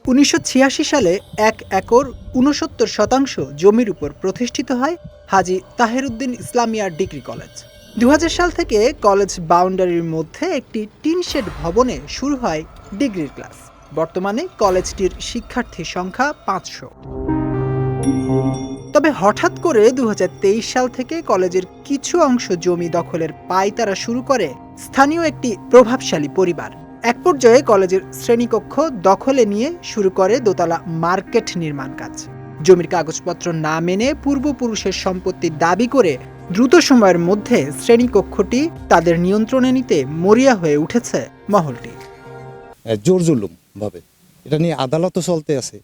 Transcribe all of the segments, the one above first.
1986 সালে 1 একর 69% জমির উপর প্রতিষ্ঠিত হয় হাজী তাহেরউদ্দিন ইসলামিয়া ডিগ্রি কলেজ। 2000 সাল থেকে কলেজ বাউন্ডারির মধ্যে একটি টিন শেড ভবনে শুরু হয় ডিগ্রির ক্লাস। বর্তমানে কলেজটির শিক্ষার্থী সংখ্যা 500। তবে হঠাৎ করে 2023 সাল থেকে কলেজের কিছু অংশ জমি দখলের পায়তারা শুরু করে স্থানীয় একটি প্রভাবশালী পরিবার। এক পর্যায়ে কলেজের শ্রেণীকক্ষ দখলে নিয়ে শুরু করে দোতলা মার্কেট নির্মাণ কাজ। জমির কাগজপত্র না মেনে পূর্বপুরুষের সম্পত্তি দাবি করে দ্রুত সময়ের মধ্যে শ্রেণীকক্ষটি তাদের নিয়ন্ত্রণে নিতে মরিয়া হয়ে উঠেছে মহলটি। জোর জুলুম ভাবে এটা নিয়ে আদালতও চলতে আছে,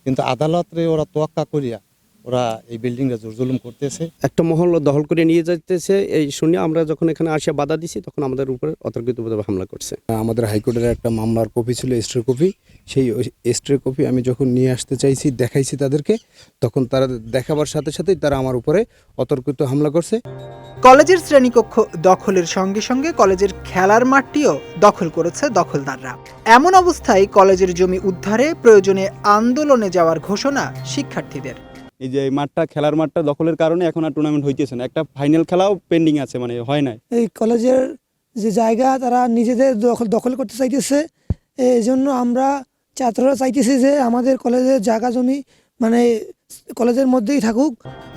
কিন্তু আদালতে ওরা তোয়াক্কা করিয়া ওরা এই বিল্ডিংটা জোর জুলুম করতেছে। একটা মহল দখল করে নিয়ে যাইতেছে এই শুনে আমরা যখন এখানে আসে বাধা দিছি তখন আমাদের উপরে অতর্কিতভাবে হামলা করছে। আমাদের হাইকোর্টের একটা মামলার কপি ছিল, স্টে কপি। সেই স্টে কপি আমি যখন নিয়ে আসতে চাইছি, দেখাইছি তাদেরকে, তখন তারা দেখাবার সাথে সাথেই তারা আমার উপরে অতর্কিত হামলা করছে। কলেজের শ্রেণীকক্ষ দখলের সঙ্গে সঙ্গে কলেজের খেলার মাঠটিও দখল করেছে দখলদাররা। এমন অবস্থায় কলেজের জমি উদ্ধারে প্রয়োজনে আন্দোলনে যাওয়ার ঘোষণা শিক্ষার্থীদের। এই যে মাঠটা, খেলার মাঠটা দখলের কারণে এখন আর টুর্নামেন্ট হইতেছে না। একটা ফাইনাল খেলাও পেন্ডিং আছে, মানে হয় নাই। এই কলেজের যে জায়গা তারা নিজেদের দখল করতে চাইতেছে। এই জন্য আমরা ছাত্ররা চাইতেছি যে আমাদের কলেজের জায়গা জমি মানে কলেজের মধ্যেই থাকুক।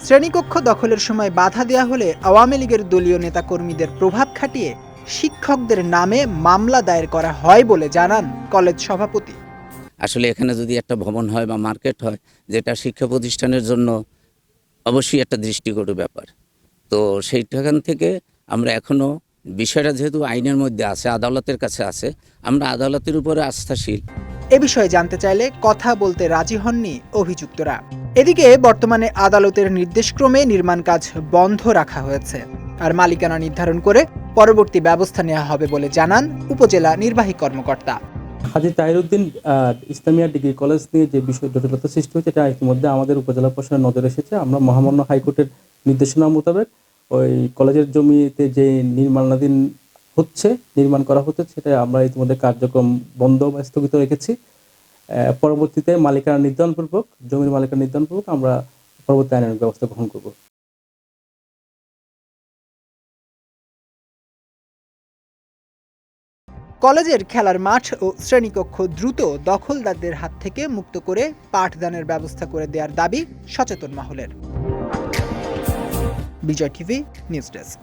শ্রেণীকক্ষ দখলের সময় বাধা দেওয়া হলে আওয়ামী লীগের দলীয় নেতাকর্মীদের প্রভাব খাটিয়ে শিক্ষকদের নামে মামলা দায়ের করা হয় বলে জানান কলেজ সভাপতি। আসলে এখানে যদি একটা ভবন হয় বা মার্কেট হয়, যেটা শিক্ষা প্রতিষ্ঠানের জন্য অবশ্যই একটা দৃষ্টিকটু ব্যাপার। তো সেইখান থেকে আমরা এখনও বিষয়টা যেহেতু আইনের মধ্যে আছে, আদালতের কাছে আছে, আমরা আদালতের উপরে আস্থাশীল। এ বিষয়ে জানতে চাইলে কথা বলতে রাজি হননি অভিযুক্তরা। এদিকে বর্তমানে আদালতের নির্দেশক্রমে নির্মাণ কাজ বন্ধ রাখা হয়েছে, আর মালিকানা নির্ধারণ করে পরবর্তী ব্যবস্থা নেওয়া হবে বলে জানান উপজেলা নির্বাহী কর্মকর্তা। হাজী তাহেরউদ্দিন ইসলামিয়া ডিগ্রি কলেজ নিয়ে যে বিষয় জটিলতা সৃষ্টি হয়েছে, এটা ইতিমধ্যে আমাদের উপজেলা প্রশাসনের নজরে এসেছে। আমরা মহামান্য হাইকোর্টের নির্দেশনা মোতাবেক ওই কলেজের জমিতে যে নির্মাণ করা হচ্ছে সেটা আমরা ইতিমধ্যে কার্যক্রম বন্ধ বা স্থগিত রেখেছি। পরবর্তীতে মালিকানা নির্ধারণপূর্বক, জমির মালিকানা নির্ধারণপূর্বক আমরা পরবর্তী আইনানুগ ব্যবস্থা গ্রহণ করব। কলেজের খেলার মাঠ ও শ্রেণীকক্ষ দ্রুত দখলদারদের হাত থেকে মুক্ত করে পাঠদানের ব্যবস্থা করে দেওয়ার দাবি সচেতন মহলের। বিজয় টিভি নিউজ ডেস্ক।